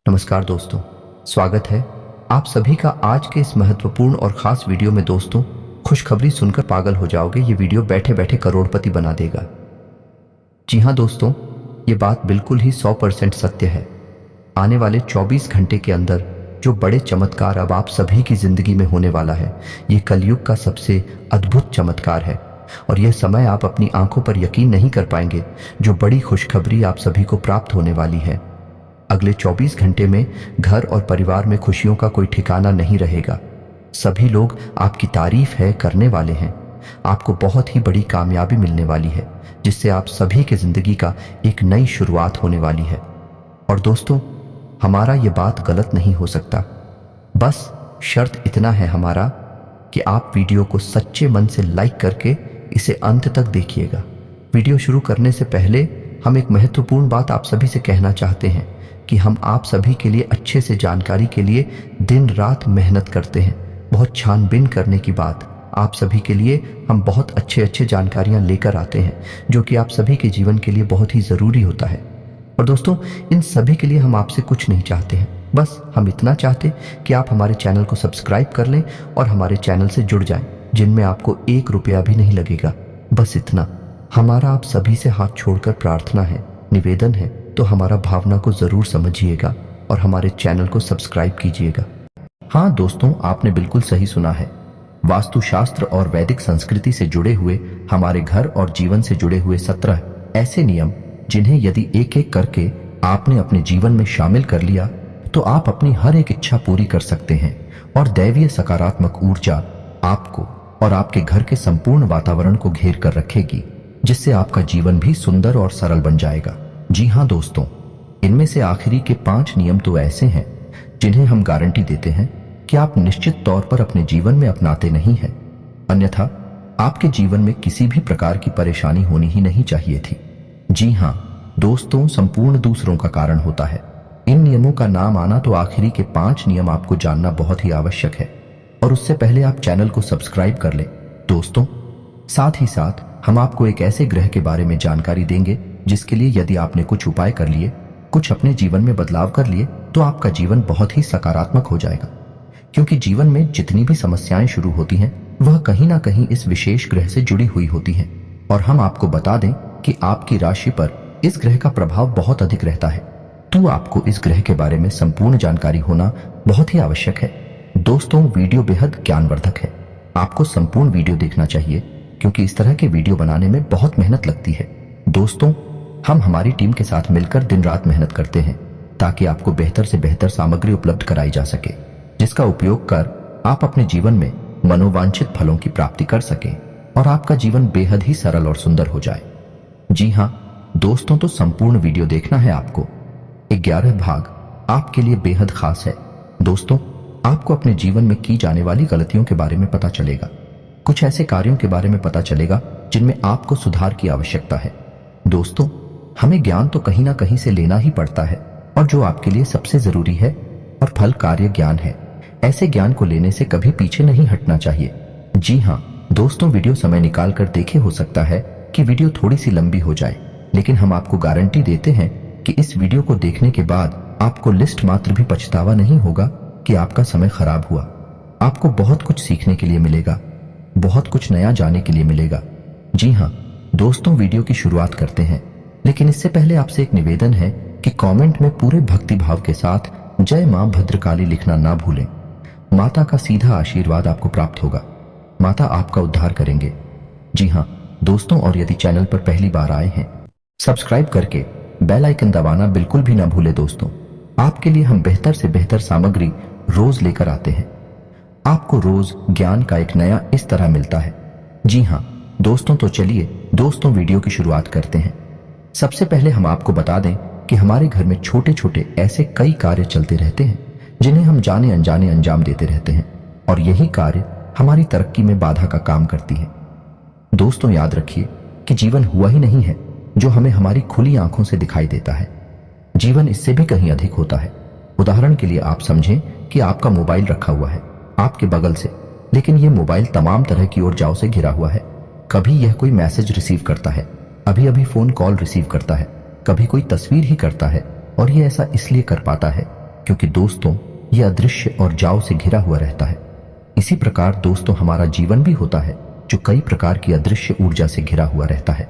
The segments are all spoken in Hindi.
नमस्कार दोस्तों, स्वागत है आप सभी का आज के इस महत्वपूर्ण और खास वीडियो में। दोस्तों, खुशखबरी सुनकर पागल हो जाओगे। ये वीडियो बैठे बैठे करोड़पति बना देगा। जी हाँ दोस्तों, ये बात बिल्कुल ही 100% सत्य है। आने वाले 24 घंटे के अंदर जो बड़े चमत्कार अब आप सभी की जिंदगी में होने वाला है, ये कलयुग का सबसे अद्भुत चमत्कार है और यह समय आप अपनी आंखों पर यकीन नहीं कर पाएंगे। जो बड़ी खुशखबरी आप सभी को प्राप्त होने वाली है, अगले 24 घंटे में घर और परिवार में खुशियों का कोई ठिकाना नहीं रहेगा। सभी लोग आपकी तारीफ है करने वाले हैं। आपको बहुत ही बड़ी कामयाबी मिलने वाली है, जिससे आप सभी के जिंदगी का एक नई शुरुआत होने वाली है। और दोस्तों, हमारा ये बात गलत नहीं हो सकता। बस शर्त इतना है हमारा कि आप वीडियो को सच्चे मन से लाइक करके इसे अंत तक देखिएगा। वीडियो शुरू करने से पहले हम एक महत्वपूर्ण बात आप सभी से कहना चाहते हैं कि हम आप सभी के लिए अच्छे से जानकारी के लिए दिन रात मेहनत करते हैं। बहुत छानबीन करने की बात, आप सभी के लिए हम बहुत अच्छे जानकारियां लेकर आते हैं, जो कि आप सभी के जीवन के लिए बहुत ही ज़रूरी होता है। और दोस्तों, इन सभी के लिए हम आपसे कुछ नहीं चाहते हैं, बस हम इतना चाहते कि आप हमारे चैनल को सब्सक्राइब कर लें और हमारे चैनल से जुड़ जाएं, जिनमें आपको 1 रुपया भी नहीं लगेगा। बस इतना। हमारा आप सभी से हाथ छोड़कर प्रार्थना है, निवेदन है, तो हमारा भावना को जरूर समझिएगा और हमारे चैनल को सब्सक्राइब कीजिएगा। हाँ दोस्तों, आपने बिल्कुल सही सुना है। वास्तुशास्त्र और वैदिक संस्कृति से जुड़े हुए, हमारे घर और जीवन से जुड़े हुए 17 ऐसे नियम, जिन्हें यदि एक एक करके आपने अपने जीवन में शामिल कर लिया तो आप अपनी हर एक इच्छा पूरी कर सकते हैं और दैवीय सकारात्मक ऊर्जा आपको और आपके घर के संपूर्ण वातावरण को घेर कर रखेगी, जिससे आपका जीवन भी सुंदर और सरल बन जाएगा। जी हाँ दोस्तों, इनमें से आखिरी के 5 नियम तो ऐसे हैं जिन्हें हम गारंटी देते हैं कि आप निश्चित तौर पर अपने जीवन में अपनाते नहीं हैं, अन्यथा आपके जीवन में किसी भी प्रकार की परेशानी होनी ही नहीं चाहिए थी। जी हाँ दोस्तों, संपूर्ण दूसरों का कारण होता है। इन नियमों का नाम आना तो आखिरी के 5 नियम आपको जानना बहुत ही आवश्यक है, और उससे पहले आप चैनल को सब्सक्राइब कर लें दोस्तों। साथ ही साथ हम आपको एक ऐसे ग्रह के बारे में जानकारी देंगे जिसके लिए यदि आपने कुछ उपाय कर लिए, कुछ अपने जीवन में बदलाव कर लिए, तो आपका जीवन बहुत ही सकारात्मक हो जाएगा। क्योंकि जीवन में जितनी भी समस्याएं शुरू होती हैं, वह कहीं ना कहीं इस विशेष ग्रह से जुड़ी हुई होती हैं। और हम आपको बता दें कि आपकी राशि पर इस ग्रह का प्रभाव बहुत अधिक रहता है, तो आपको इस ग्रह के बारे में संपूर्ण जानकारी होना बहुत ही आवश्यक है। दोस्तों, वीडियो बेहद ज्ञानवर्धक है। आपको संपूर्ण वीडियो देखना चाहिए, क्योंकि इस तरह के वीडियो बनाने में बहुत मेहनत लगती है। दोस्तों, हम हमारी टीम के साथ मिलकर दिन रात मेहनत करते हैं ताकि आपको बेहतर से बेहतर सामग्री उपलब्ध कराई जा सके, जिसका उपयोग कर आप अपने जीवन में मनोवांछित फलों की प्राप्ति कर सकें और आपका जीवन बेहद ही सरल और सुंदर हो जाए। जी हाँ दोस्तों, तो संपूर्ण वीडियो देखना है आपको। 11 भाग आपके लिए बेहद खास है। दोस्तों, आपको अपने जीवन में की जाने वाली गलतियों के बारे में पता चलेगा। कुछ ऐसे कार्यों के बारे में पता चलेगा जिनमें आपको सुधार की आवश्यकता है। दोस्तों, हमें ज्ञान तो कहीं ना कहीं से लेना ही पड़ता है, और जो आपके लिए सबसे जरूरी है और फल कार्य ज्ञान है, ऐसे ज्ञान को लेने से कभी पीछे नहीं हटना चाहिए। जी हाँ दोस्तों, वीडियो समय निकाल कर देखे। हो सकता है कि वीडियो थोड़ी सी लंबी हो जाए, लेकिन हम आपको गारंटी देते हैं कि इस वीडियो को देखने के बाद आपको लिस्ट मात्र भी पछतावा नहीं होगा कि आपका समय खराब हुआ। आपको बहुत कुछ सीखने के लिए मिलेगा, बहुत कुछ नया जानने के लिए मिलेगा। जी हाँ दोस्तों, वीडियो की शुरुआत करते हैं, लेकिन इससे पहले आपसे एक निवेदन है कि कमेंट में पूरे भक्ति भाव के साथ जय मां भद्रकाली लिखना ना भूलें। माता का सीधा आशीर्वाद आपको प्राप्त होगा। माता आपका उद्धार करेंगे। जी हाँ दोस्तों, और यदि चैनल पर पहली बार आए हैं, सब्सक्राइब करके बेल आइकन दबाना बिल्कुल भी ना भूले। दोस्तों, आपके लिए हम बेहतर से बेहतर सामग्री रोज लेकर आते हैं। आपको रोज ज्ञान का एक नया इस तरह मिलता है। जी हाँ दोस्तों, तो चलिए दोस्तों वीडियो की शुरुआत करते हैं। सबसे पहले हम आपको बता दें कि हमारे घर में छोटे छोटे ऐसे कई कार्य चलते रहते हैं जिन्हें हम जाने अनजाने अंजाम देते रहते हैं, और यही कार्य हमारी तरक्की में बाधा का काम करती है। दोस्तों, याद रखिए कि जीवन हुआ ही नहीं है जो हमें हमारी खुली आंखों से दिखाई देता है। जीवन इससे भी कहीं अधिक होता है। उदाहरण के लिए आप समझें कि आपका मोबाइल रखा हुआ है आपके बगल से, लेकिन यह मोबाइल तमाम तरह की ऊर्जाओं से घिरा हुआ है। कभी यह कोई मैसेज रिसीव करता है, अभी अभी फोन कॉल रिसीव करता है, कभी कोई तस्वीर ही करता है, और यह ऐसा इसलिए कर पाता है क्योंकि दोस्तों ये अदृश्य और जाव से घिरा हुआ रहता है। इसी प्रकार दोस्तों हमारा जीवन भी होता है जो कई प्रकार की अदृश्य ऊर्जा से घिरा हुआ रहता है।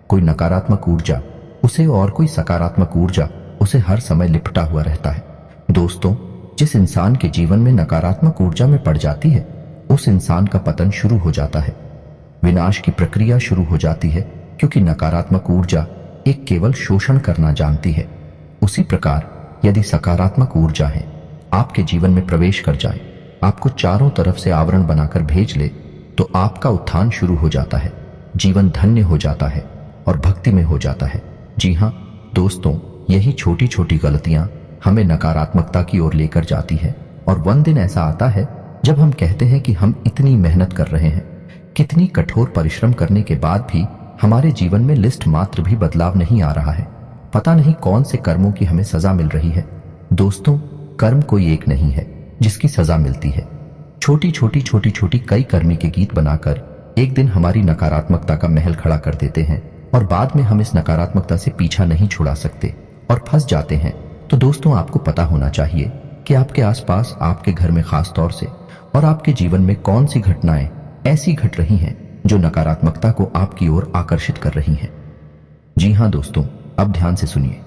कोई नकारात्मक ऊर्जा उसे और कोई सकारात्मक ऊर्जा उसे हर समय लिपटा हुआ रहता है। दोस्तों जिस इंसान के जीवन में नकारात्मक ऊर्जा में पड़ जाती है उस इंसान का पतन शुरू हो जाता है, विनाश की प्रक्रिया शुरू हो जाती है, क्योंकि नकारात्मक ऊर्जा एक केवल शोषण करना जानती है। उसी प्रकार यदि सकारात्मक ऊर्जा है आपके जीवन में प्रवेश कर जाए, आपको चारों तरफ से आवरण बनाकर भेज ले, तो आपका उत्थान शुरू हो जाता है, जीवन धन्य हो जाता है और भक्ति में हो जाता है। जी हाँ दोस्तों, यही छोटी छोटी गलतियां हमें नकारात्मकता की ओर लेकर जाती है। और वन दिन ऐसा आता है जब हम कहते हैं कि हम इतनी मेहनत कर रहे हैं, कितनी कठोर परिश्रम करने के बाद भी हमारे जीवन में लिस्ट मात्र भी बदलाव नहीं आ रहा है। पता नहीं कौन से कर्मों की हमें सजा मिल रही है। दोस्तों कर्म कोई एक नहीं है जिसकी सजा मिलती है। छोटी छोटी कई कर्मी के गीत बनाकर एक दिन हमारी नकारात्मकता का महल खड़ा कर देते हैं और बाद में हम इस नकारात्मकता से पीछा नहीं छुड़ा सकते और फंस जाते हैं। तो दोस्तों आपको पता होना चाहिए कि आपके आसपास, आपके घर में खास तौर से और आपके जीवन में कौन सी घटनाएं ऐसी घट रही हैं जो नकारात्मकता को आपकी ओर आकर्षित कर रही हैं। जी हाँ दोस्तों, अब ध्यान से सुनिए।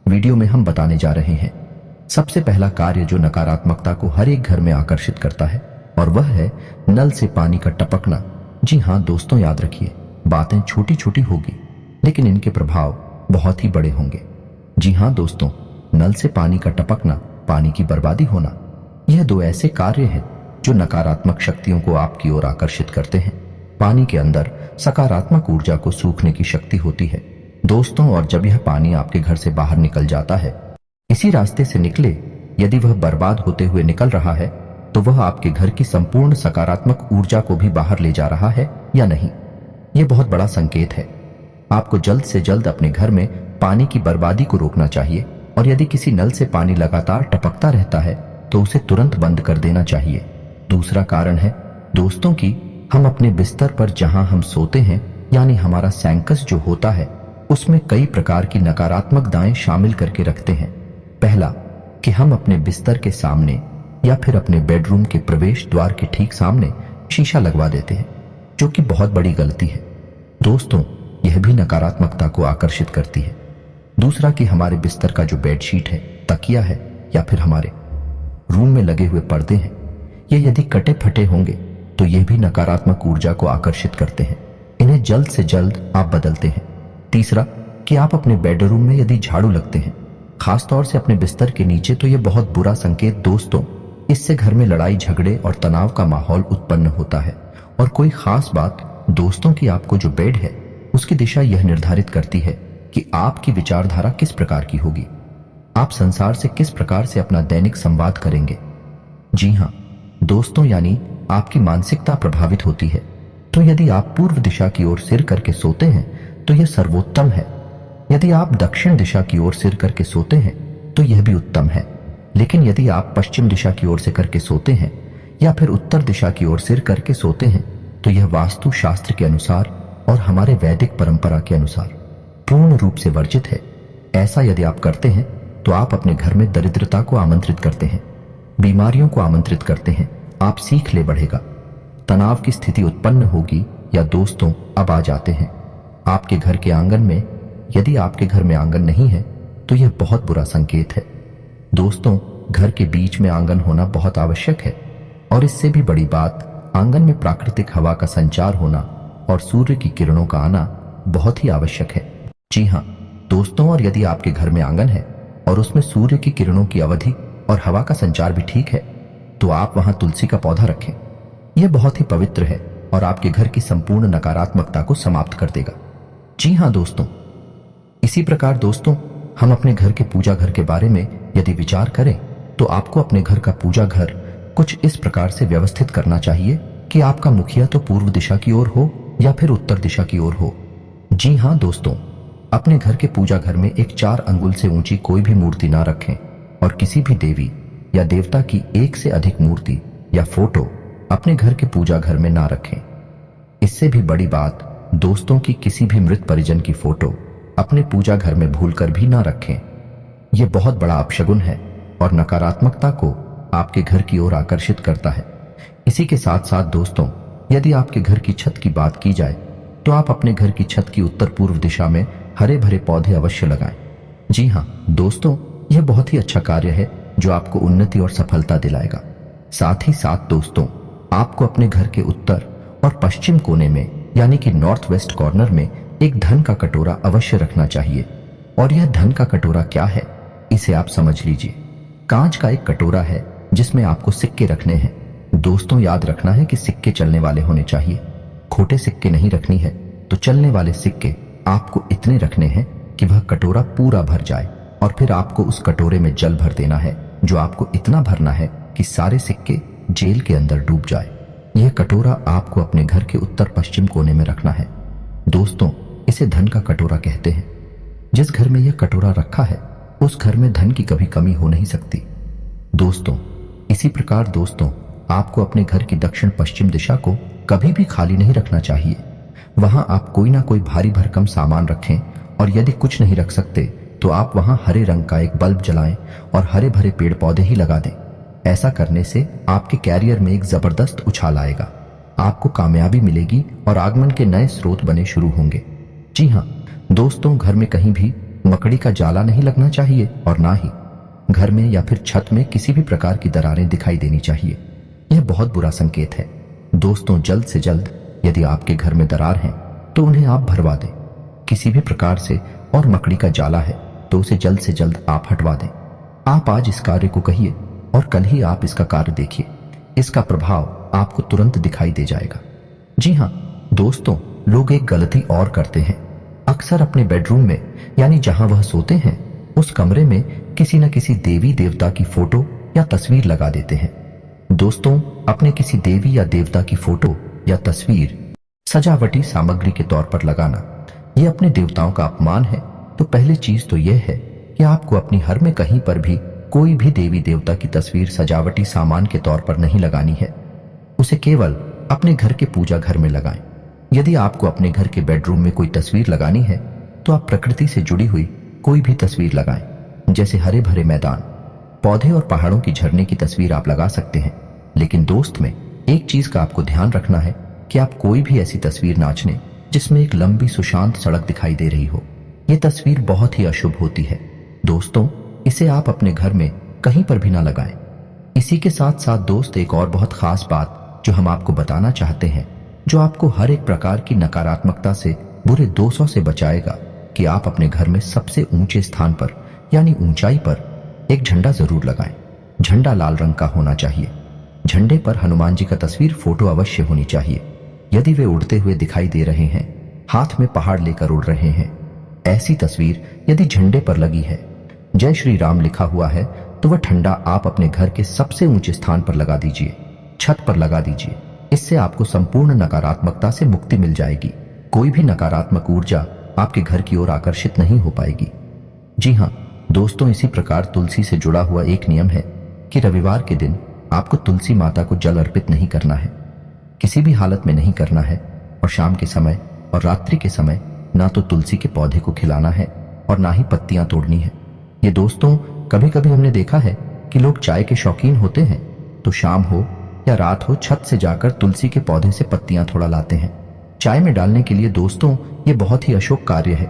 वीडियो में हम बताने जा रहे हैं सबसे पहला कार्य जो नकारात्मकता को हर एक घर में आकर्षित करता है, और वह है नल से पानी का टपकना। जी हाँ दोस्तों, याद रखिए बातें छोटी छोटी होगी लेकिन इनके प्रभाव बहुत ही बड़े होंगे। जी हाँ दोस्तों, नल से पानी का टपकना, पानी की बर्बादी होना, यह दो ऐसे कार्य हैं जो नकारात्मक शक्तियों को आपकी ओर आकर्षित करते हैं। पानी के अंदर सकारात्मक ऊर्जा को सूखने की शक्ति होती है दोस्तों, और जब यह पानी आपके घर से बाहर निकल जाता है, इसी रास्ते से निकले, यदि वह बर्बाद होते हुए निकल रहा है तो वह आपके घर की संपूर्ण सकारात्मक ऊर्जा को भी बाहर ले जा रहा है या नहीं। यह बहुत बड़ा संकेत है। आपको जल्द से जल्द अपने घर में पानी की बर्बादी को रोकना चाहिए, और यदि किसी नल से पानी लगातार टपकता रहता है तो उसे तुरंत बंद कर देना चाहिए। दूसरा कारण है दोस्तों कि हम अपने बिस्तर पर जहां हम सोते हैं, यानी हमारा सैंकस जो होता है, उसमें कई प्रकार की नकारात्मक दाएं शामिल करके रखते हैं। पहला कि हम अपने बिस्तर के सामने या फिर अपने बेडरूम के प्रवेश द्वार के ठीक सामने शीशा लगवा देते हैं, जो कि बहुत बड़ी गलती है दोस्तों। यह भी नकारात्मकता को आकर्षित करती है। दूसरा कि हमारे बिस्तर का जो बेडशीट है, तकिया है या फिर हमारे रूम में लगे हुए पर्दे हैं, ये यदि कटे फटे होंगे तो यह भी नकारात्मक ऊर्जा को आकर्षित करते हैं। इन्हें जल्द से जल्द आप बदलते हैं। तीसरा कि आप अपने बेडरूम में यदि झाड़ू लगते हैं, खासतौर से अपने बिस्तर के नीचे, तो यह बहुत बुरा संकेत दोस्तों। इससे घर में लड़ाई झगड़े और तनाव का माहौल उत्पन्न होता है। और कोई खास बात दोस्तों कि आपको जो बेड है उसकी दिशा यह निर्धारित करती है कि आपकी विचारधारा किस प्रकार की होगी, आप संसार से किस प्रकार से अपना दैनिक संवाद करेंगे। जी हाँ दोस्तों, यानी आपकी मानसिकता प्रभावित होती है। तो यदि आप पूर्व दिशा की ओर सिर करके सोते हैं तो यह सर्वोत्तम है। यदि आप दक्षिण दिशा की ओर सिर करके सोते हैं तो यह भी उत्तम है। लेकिन यदि आप पश्चिम दिशा की ओर से करके सोते हैं या फिर उत्तर दिशा की ओर सिर करके सोते हैं तो यह वास्तु शास्त्र के अनुसार और हमारे वैदिक परंपरा के अनुसार पूर्ण रूप से वर्जित है। ऐसा यदि आप करते हैं तो आप अपने घर में दरिद्रता को आमंत्रित करते हैं, बीमारियों को आमंत्रित करते हैं। आप सीख ले बढ़ेगा, तनाव की स्थिति उत्पन्न होगी। या दोस्तों अब आ जाते हैं आपके घर के आंगन में। यदि आपके घर में आंगन नहीं है तो यह बहुत बुरा संकेत है दोस्तों। घर के बीच में आंगन होना बहुत आवश्यक है, और इससे भी बड़ी बात, आंगन में प्राकृतिक हवा का संचार होना और सूर्य की किरणों का आना बहुत ही आवश्यक है। जी हाँ दोस्तों, और यदि आपके घर में आंगन है और उसमें सूर्य की किरणों की अवधि और हवा का संचार भी ठीक है, तो आप वहां तुलसी का पौधा रखें। यह बहुत ही पवित्र है और आपके घर की संपूर्ण नकारात्मकता को समाप्त कर देगा। जी हाँ दोस्तों, इसी प्रकार दोस्तों, हम अपने घर के पूजा घर के बारे में यदि विचार करें तो आपको अपने घर का पूजा घर कुछ इस प्रकार से व्यवस्थित करना चाहिए कि आपका मुखिया तो पूर्व दिशा की ओर हो या फिर उत्तर दिशा की ओर हो। जी हाँ दोस्तों, अपने घर के पूजा घर में एक 4 अंगुल से ऊंची कोई भी मूर्ति ना रखें, और किसी भी देवी या देवता की 1 से अधिक मूर्ति या फोटो अपने घर के पूजा घर में ना रखें। इससे भी बड़ी बात दोस्तों की किसी भी मृत परिजन की फोटो अपने पूजा घर में भूलकर भी ना रखें। यह बहुत बड़ा अपशगुन है और नकारात्मकता को आपके घर की ओर आकर्षित करता है। इसी के साथ साथ दोस्तों, यदि आपके घर की छत की बात की जाए तो आप अपने घर की छत की उत्तर पूर्व दिशा में हरे भरे पौधे अवश्य लगाएं। जी हाँ दोस्तों, यह बहुत ही अच्छा कार्य है जो आपको उन्नति और सफलता दिलाएगा। साथ ही साथ दोस्तों, आपको अपने घर के उत्तर और पश्चिम कोने में यानी कि नॉर्थ वेस्ट कॉर्नर में एक धन का कटोरा अवश्य रखना चाहिए। और यह धन का कटोरा क्या है, इसे आप समझ लीजिए। कांच का एक कटोरा है जिसमें आपको सिक्के रखने हैं। दोस्तों याद रखना है कि सिक्के चलने वाले होने चाहिए, खोटे सिक्के नहीं रखनी है। तो चलने वाले सिक्के आपको इतने रखने हैं कि वह कटोरा पूरा भर जाए, और फिर आपको उस कटोरे में जल भर देना है, जो आपको इतना भरना है कि सारे सिक्के जेल के अंदर डूब जाए। यह कटोरा आपको अपने घर के उत्तर पश्चिम कोने में रखना है। दोस्तों, इसे धन का कटोरा कहते हैं। जिस घर में यह कटोरा रखा है उस घर में धन की कभी कमी हो नहीं सकती। दोस्तों, इसी प्रकार दोस्तों, आपको अपने घर की दक्षिण पश्चिम दिशा को कभी भी खाली नहीं रखना चाहिए। वहां आप कोई ना कोई भारी भरकम सामान रखें, और यदि कुछ नहीं रख सकते तो आप वहां हरे रंग का एक बल्ब जलाएं और हरे भरे पेड़ पौधे ही लगा दें। ऐसा करने से आपके कैरियर में एक जबरदस्त उछाल आएगा, आपको कामयाबी मिलेगी और आगमन के नए स्रोत बने शुरू होंगे। जी हाँ दोस्तों, घर में कहीं भी मकड़ी का जाला नहीं लगना चाहिए, और ना ही घर में या फिर छत में किसी भी प्रकार की दरारें दिखाई देनी चाहिए। यह बहुत बुरा संकेत है। दोस्तों, जल्द से जल्द यदि आपके घर में दरार हैं तो उन्हें आप भरवा दें किसी भी प्रकार से, और मकड़ी का जाला है तो उसे जल्द से जल्द आप हटवा दें। आप आज इस कार्य को कहिए और कल ही आप इसका कार्य देखिए, इसका प्रभाव आपको तुरंत दिखाई दे जाएगा। जी हाँ दोस्तों, लोग एक गलती और करते हैं। अक्सर अपने बेडरूम में यानी जहां वह सोते हैं उस कमरे में किसी न किसी देवी देवता की फोटो या तस्वीर लगा देते हैं। दोस्तों, अपने किसी देवी या देवता की फोटो या तस्वीर सजावटी सामग्री के तौर पर लगाना यह अपने देवताओं का अपमान है। तो पहली चीज तो यह है कि आपको अपनी घर में कहीं पर भी कोई भी देवी देवता की तस्वीर सजावटी सामान के तौर पर नहीं लगानी है। उसे केवल अपने घर के पूजा घर में लगाएं। यदि आपको अपने घर के बेडरूम में कोई तस्वीर लगानी है तो आप प्रकृति से जुड़ी हुई कोई भी तस्वीर लगाएं। जैसे हरे भरे मैदान, पौधे और पहाड़ों की झरने की तस्वीर आप लगा सकते हैं। लेकिन दोस्त में एक चीज का आपको ध्यान रखना है कि आप कोई भी ऐसी तस्वीर ना चुनें जिसमें एक लंबी सुशांत सड़क दिखाई दे रही हो। यह तस्वीर बहुत ही अशुभ होती है। दोस्तों, इसे आप अपने घर में कहीं पर भी ना लगाएं। इसी के साथ साथ दोस्त, एक और बहुत खास बात जो हम आपको बताना चाहते हैं, जो आपको हर एक प्रकार की नकारात्मकता से, बुरे दोषों से बचाएगा, कि आप अपने घर में सबसे ऊंचे स्थान पर यानी ऊंचाई पर एक झंडा जरूर लगाएं। झंडा लाल रंग का होना चाहिए। झंडे पर हनुमान जी का तस्वीर फोटो अवश्य होनी चाहिए। यदि वे उड़ते हुए दिखाई दे रहे हैं, हाथ में पहाड़ लेकर उड़ रहे हैं, ऐसी तस्वीर यदि झंडे पर लगी है, जय श्री राम लिखा हुआ है, तो वह झंडा आप अपने घर के सबसे ऊंचे स्थान पर लगा दीजिए, छत पर लगा दीजिए। इससे आपको संपूर्ण नकारात्मकता से मुक्ति मिल जाएगी। कोई भी नकारात्मक ऊर्जा आपके घर की ओर आकर्षित नहीं हो पाएगी। जी हाँ दोस्तों, इसी प्रकार तुलसी से जुड़ा हुआ एक नियम है कि रविवार के दिन आपको तुलसी माता को जल अर्पित नहीं करना है, किसी भी हालत में नहीं करना है। और शाम के समय और रात्रि के समय ना तो तुलसी के पौधे को खिलाना है और ना ही पत्तियां तोड़नी है। ये दोस्तों, कभी कभी हमने देखा है कि लोग चाय के शौकीन होते हैं तो शाम हो या रात हो, छत से जाकर तुलसी के पौधे से पत्तियां थोड़ा लाते हैं चाय में डालने के लिए। दोस्तों, ये बहुत ही अशुभ कार्य है।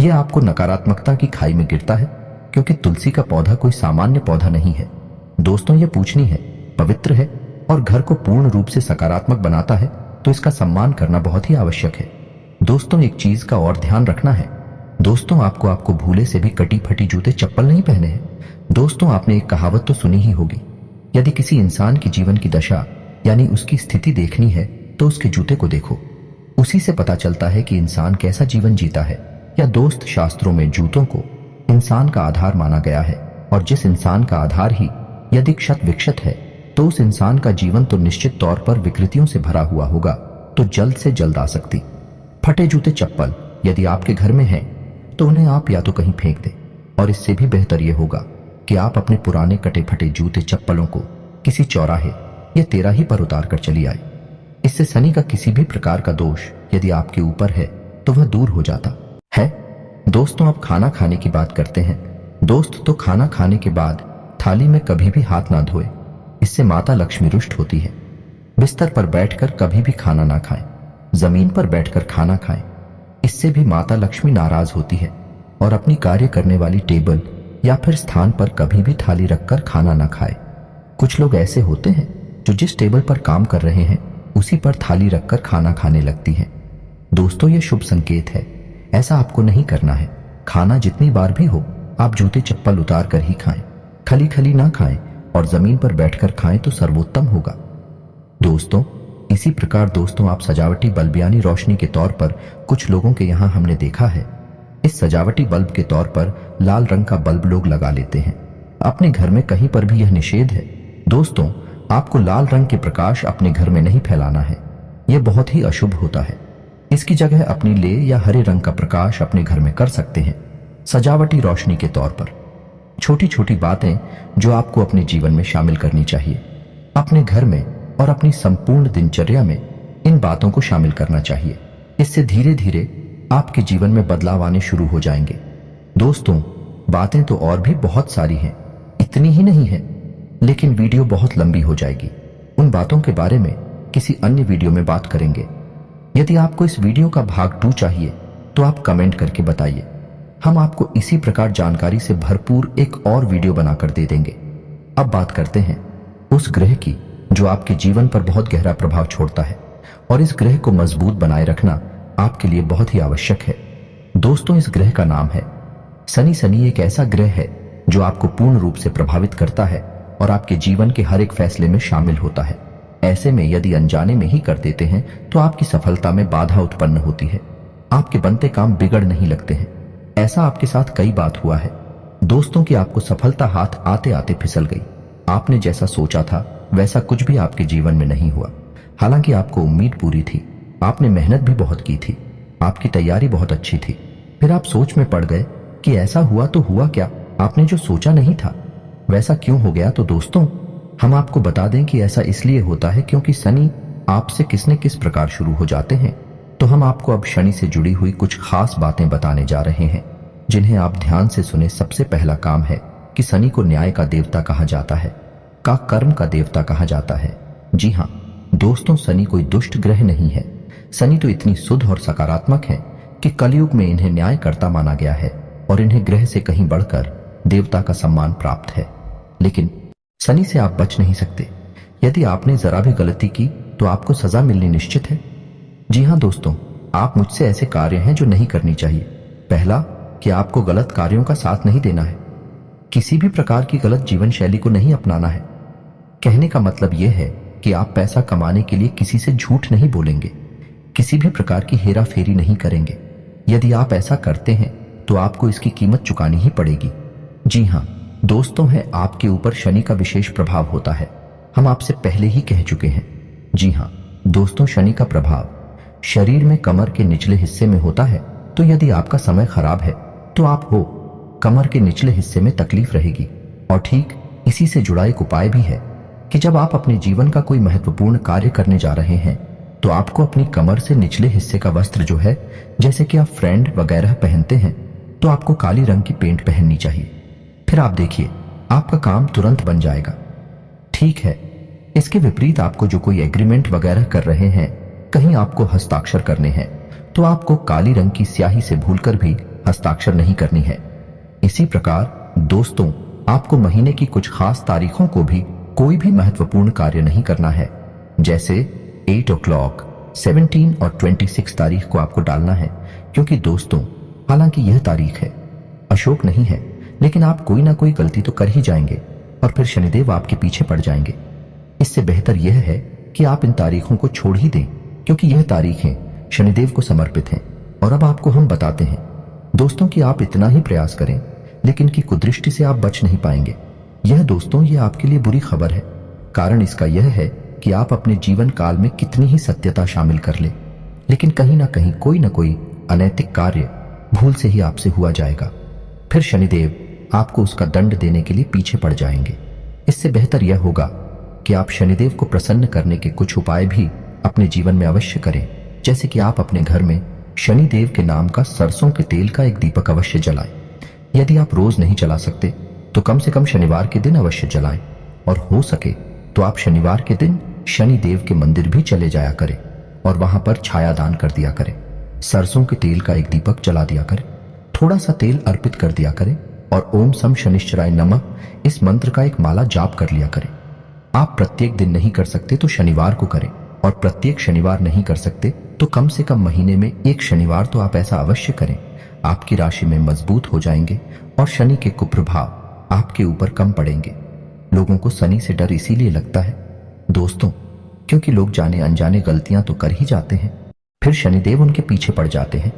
यह आपको नकारात्मकता की खाई में गिरता है, क्योंकि तुलसी का पौधा कोई सामान्य पौधा नहीं है। दोस्तों, यह पूजनीय है, पवित्र है और घर को पूर्ण रूप से सकारात्मक बनाता है, तो इसका सम्मान करना बहुत ही आवश्यक है। दोस्तों, एक चीज का और ध्यान रखना है। दोस्तों, आपको भूले से भी कटी फटी जूते चप्पल नहीं पहने हैं। दोस्तों, आपने एक कहावत तो सुनी ही होगी, यदि किसी इंसान की जीवन की दशा यानी उसकी स्थिति देखनी है तो उसके जूते को देखो, उसी से पता चलता है कि इंसान कैसा जीवन जीता है। या दोस्त, शास्त्रों में जूतों को इंसान का आधार माना गया है, और जिस इंसान का आधार ही यदि क्षत विक्षत है तो उस इंसान का जीवन तो निश्चित तौर पर विकृतियों से भरा हुआ होगा, तो जल्द से जल्द आ सकती। फटे जूते चप्पल यदि आपके घर में हैं तो उन्हें आप या तो कहीं फेंक दें, और इससे भी बेहतर यह होगा कि आप अपने पुराने कटे फटे जूते चप्पलों को किसी चौराहे या तेराही पर उतार कर चली आए। इससे शनि का किसी भी प्रकार का दोष यदि आपके ऊपर है तो वह दूर हो जाता है। दोस्तों, अब खाना खाने की बात करते हैं। दोस्त, तो खाना खाने के बाद थाली में कभी भी हाथ ना धोए, इससे माता लक्ष्मी रुष्ट होती है। बिस्तर पर बैठकर कभी भी खाना ना खाएं, जमीन पर बैठकर खाना खाएं, इससे भी माता लक्ष्मी नाराज होती है। और अपनी कार्य करने वाली टेबल या फिर स्थान पर कभी भी थाली रखकर खाना ना खाए। कुछ लोग ऐसे होते हैं जो जिस टेबल पर काम कर रहे हैं उसी पर थाली रखकर खाना खाने लगती हैं। दोस्तों, ये शुभ संकेत है, ऐसा आपको नहीं करना है। खाना जितनी बार भी हो आप जूते चप्पल उतार कर ही खाएं, खली खली ना खाएं और जमीन पर बैठकर खाएं तो सर्वोत्तम होगा। दोस्तों, इसी प्रकार आप सजावटी बल्ब यानी रोशनी के तौर पर कुछ लोगों के यहाँ हमने देखा है। इस सजावटी बल्ब के तौर पर लाल रंग का बल्ब लोग लगा लेते हैं। अपने घर में कहीं पर भी यह निषेध है। दोस्तों, आपको लाल रंग के प्रकाश अपने घर में नहीं फैलाना है, यह बहुत ही अशुभ होता है। इसकी जगह अपनी ले या हरे रंग का प्रकाश अपने घर में कर सकते हैं, सजावटी रोशनी के तौर पर। छोटी छोटी बातें जो आपको अपने जीवन में शामिल करनी चाहिए, अपने घर में और अपनी संपूर्ण दिनचर्या में इन बातों को शामिल करना चाहिए। इससे धीरे धीरे आपके जीवन में बदलाव आने शुरू हो जाएंगे। दोस्तों, बातें तो और भी बहुत सारी हैं, इतनी ही नहीं है, लेकिन वीडियो बहुत लंबी हो जाएगी। उन बातों के बारे में किसी अन्य वीडियो में बात करेंगे। यदि आपको इस वीडियो का भाग 2 चाहिए तो आप कमेंट करके बताइए, हम आपको इसी प्रकार जानकारी से भरपूर एक और वीडियो बनाकर दे देंगे। अब बात करते हैं उस ग्रह की जो आपके जीवन पर बहुत गहरा प्रभाव छोड़ता है, और इस ग्रह को मजबूत बनाए रखना आपके लिए बहुत ही आवश्यक है। दोस्तों, इस ग्रह का नाम है शनि। शनि एक ऐसा ग्रह है जो आपको पूर्ण रूप से प्रभावित करता है और आपके जीवन के हर एक फैसले में शामिल होता है। ऐसे में यदि अनजाने में ही कर देते हैं तो आपकी सफलता में बाधा उत्पन्न होती है, आपके बनते काम बिगड़ नहीं लगते हैं। ऐसा आपके साथ कई बार हुआ है दोस्तों कि आपको सफलता हाथ आते आते फिसल गई। आपने जैसा सोचा था वैसा कुछ भी आपके जीवन में नहीं हुआ। हालांकि आपको उम्मीद पूरी थी, आपने मेहनत भी बहुत की थी, आपकी तैयारी बहुत अच्छी थी, फिर आप सोच में पड़ गए कि ऐसा हुआ तो हुआ क्या, आपने जो सोचा नहीं था वैसा क्यों हो गया। तो दोस्तों, हम आपको बता दें कि ऐसा इसलिए होता है क्योंकि शनि आपसे किस न किस प्रकार शुरू हो जाते हैं। तो हम आपको अब शनि से जुड़ी हुई कुछ खास बातें बताने जा रहे हैं जिन्हें आप ध्यान से सुने। सबसे पहला काम है कि शनि को न्याय का देवता कहा जाता है, का कर्म का देवता कहा जाता है। जी हाँ दोस्तों, शनि कोई दुष्ट ग्रह नहीं है। शनि तो इतनी शुद्ध और सकारात्मक है कि कलयुग में इन्हें न्यायकर्ता माना गया है और इन्हें ग्रह से कहीं बढ़कर देवता का सम्मान प्राप्त है। लेकिन शनि से आप बच नहीं सकते। यदि आपने जरा भी गलती की तो आपको सजा मिलनी निश्चित है। जी हाँ दोस्तों, आप मुझसे ऐसे कार्य हैं जो नहीं करनी चाहिए। पहला, कि आपको गलत कार्यों का साथ नहीं देना है, किसी भी प्रकार की गलत जीवन शैली को नहीं अपनाना है। कहने का मतलब यह है कि आप पैसा कमाने के लिए किसी से झूठ नहीं बोलेंगे, किसी भी प्रकार की हेरा फेरी नहीं करेंगे। यदि आप ऐसा करते हैं तो आपको इसकी कीमत चुकानी ही पड़ेगी। जी हाँ दोस्तों, है आपके ऊपर शनि का विशेष प्रभाव होता है, हम आपसे पहले ही कह चुके हैं। जी हाँ दोस्तों, शनि का प्रभाव शरीर में कमर के निचले हिस्से में होता है। तो यदि आपका समय खराब है तो आप हो कमर के निचले हिस्से में तकलीफ रहेगी। और ठीक इसी से जुड़ा एक उपाय भी है कि जब आप अपने जीवन का कोई महत्वपूर्ण कार्य करने जा रहे हैं तो आपको अपनी कमर से निचले हिस्से का वस्त्र जो है, जैसे कि आप फ्रेंड वगैरह पहनते हैं, तो आपको काली रंग की पेंट पहननी चाहिए। फिर आप देखिए आपका काम तुरंत बन जाएगा। ठीक है, इसके विपरीत आपको जो कोई एग्रीमेंट वगैरह कर रहे हैं, कहीं आपको हस्ताक्षर करने हैं, तो आपको काली रंग की स्याही से भूलकर भी हस्ताक्षर नहीं करनी है। इसी प्रकार दोस्तों, आपको महीने की कुछ खास तारीखों को भी कोई भी महत्वपूर्ण कार्य नहीं करना है। जैसे 8 o'clock, 17 और 26 तारीख को आपको डालना है, क्योंकि दोस्तों हालांकि यह तारीख है, अशोक नहीं है, लेकिन आप कोई ना कोई गलती तो कर ही जाएंगे और फिर शनिदेव आपके पीछे पड़ जाएंगे। इससे बेहतर यह है कि आप इन तारीखों को छोड़ ही दें, क्योंकि यह तारीखें शनिदेव को समर्पित हैं। और अब आपको हम बताते हैं दोस्तों कि आप इतना ही प्रयास करें, लेकिन की कुदृष्टि से आप बच नहीं पाएंगे। यह दोस्तों, यह आपके लिए बुरी खबर है। कारण इसका यह है कि आप अपने जीवन काल में कितनी ही सत्यता शामिल कर ले, लेकिन कहीं ना कहीं कोई ना कोई अनैतिक कार्य भूल से ही आपसे हुआ जाएगा। फिर शनिदेव आपको उसका दंड देने के लिए पीछे पड़ जाएंगे। इससे बेहतर यह होगा कि आप शनिदेव को प्रसन्न करने के कुछ उपाय भी अपने जीवन में अवश्य करें। जैसे कि आप अपने घर में शनिदेव के नाम का सरसों के तेल का एक दीपक अवश्य जलाएं। यदि आप रोज नहीं जला सकते तो कम से कम शनिवार के दिन अवश्य जलाएं और हो सके तो आप शनिवार के दिन शनि देव के मंदिर भी चले जाया करें और वहां पर छाया दान कर दिया करें। सरसों के तेल का एक दीपक जला दिया करें, थोड़ा सा तेल अर्पित कर दिया करें और ओम सम शनिश्चराय नमः इस मंत्र का एक माला जाप कर लिया करें। आप प्रत्येक दिन नहीं कर सकते तो शनिवार को करें और प्रत्येक शनिवार नहीं कर सकते तो कम से कम महीने में एक शनिवार तो आप ऐसा अवश्य करें। आपकी राशि में मजबूत हो जाएंगे और शनि के कुप्रभाव आपके ऊपर कम पड़ेंगे। लोगों को शनि से डर इसीलिए लगता है दोस्तों क्योंकि लोग जाने अनजाने गलतियां तो कर ही जाते हैं, फिर शनिदेव उनके पीछे पड़ जाते हैं।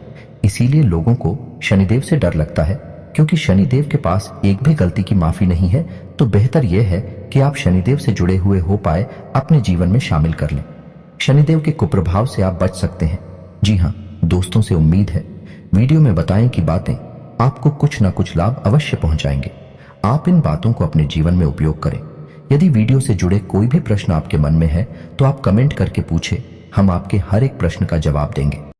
इसीलिए लोगों को शनिदेव से डर लगता है क्योंकि शनिदेव के पास एक भी गलती की माफी नहीं है। तो बेहतर यह है कि आप शनिदेव से जुड़े हुए हो पाए अपने जीवन में शामिल कर लें। शनिदेव के कुप्रभाव से आप बच सकते हैं। जी हाँ दोस्तों, से उम्मीद है वीडियो में बताएं कि बातें आपको कुछ ना कुछ लाभ अवश्य पहुंचाएंगे। आप इन बातों को अपने जीवन में उपयोग करें। यदि वीडियो से जुड़े कोई भी प्रश्न आपके मन में है तो आप कमेंट करके पूछें, हम आपके हर एक प्रश्न का जवाब देंगे।